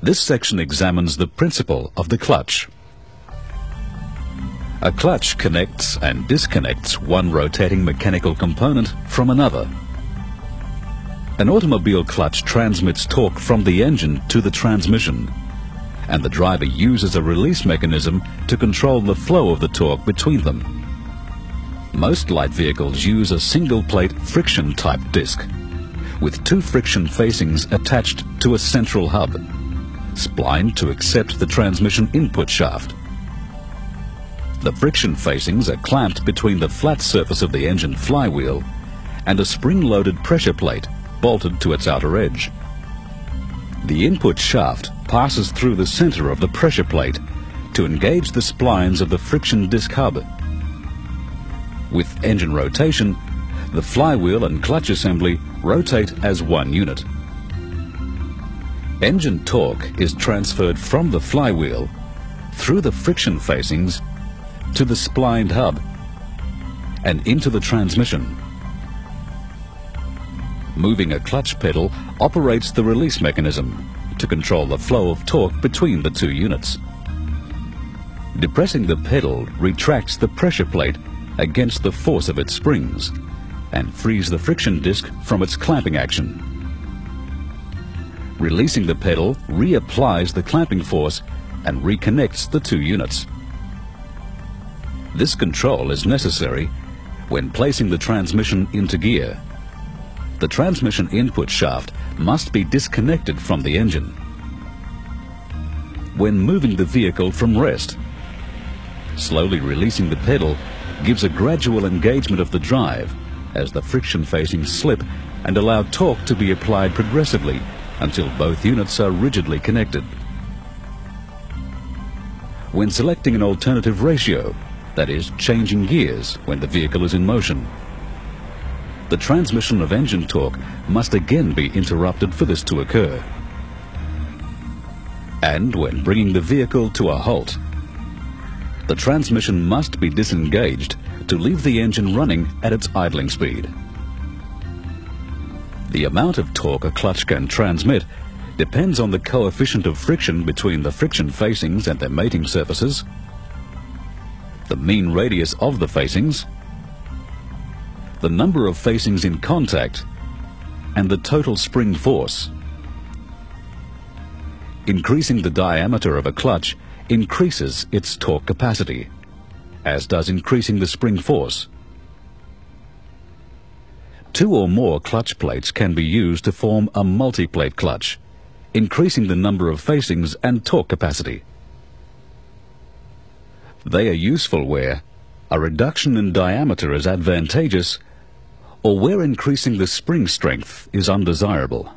This section examines the principle of the clutch. A clutch connects and disconnects one rotating mechanical component from another. An automobile clutch transmits torque from the engine to the transmission, and the driver uses a release mechanism to control the flow of the torque between them. Most light vehicles use a single-plate friction-type disc, with two friction facings attached to a central hub, splined to accept the transmission input shaft. The friction facings are clamped between the flat surface of the engine flywheel and a spring-loaded pressure plate bolted to its outer edge. The input shaft passes through the center of the pressure plate to engage the splines of the friction disc hub. With engine rotation, the flywheel and clutch assembly rotate as one unit. Engine torque is transferred from the flywheel through the friction facings to the splined hub and into the transmission. Moving a clutch pedal operates the release mechanism to control the flow of torque between the two units. Depressing the pedal retracts the pressure plate against the force of its springs and frees the friction disc from its clamping action. Releasing the pedal reapplies the clamping force and reconnects the two units. This control is necessary when placing the transmission into gear. The transmission input shaft must be disconnected from the engine. When moving the vehicle from rest, slowly releasing the pedal gives a gradual engagement of the drive as the friction facings slip and allow torque to be applied progressively until both units are rigidly connected. When selecting an alternative ratio, that is, changing gears when the vehicle is in motion, the transmission of engine torque must again be interrupted for this to occur. And when bringing the vehicle to a halt, the transmission must be disengaged to leave the engine running at its idling speed. The amount of torque a clutch can transmit depends on the coefficient of friction between the friction facings and their mating surfaces, the mean radius of the facings, the number of facings in contact, and the total spring force. Increasing the diameter of a clutch increases its torque capacity, as does increasing the spring force. Two or more clutch plates can be used to form a multi-plate clutch, increasing the number of facings and torque capacity. They are useful where a reduction in diameter is advantageous or where increasing the spring strength is undesirable.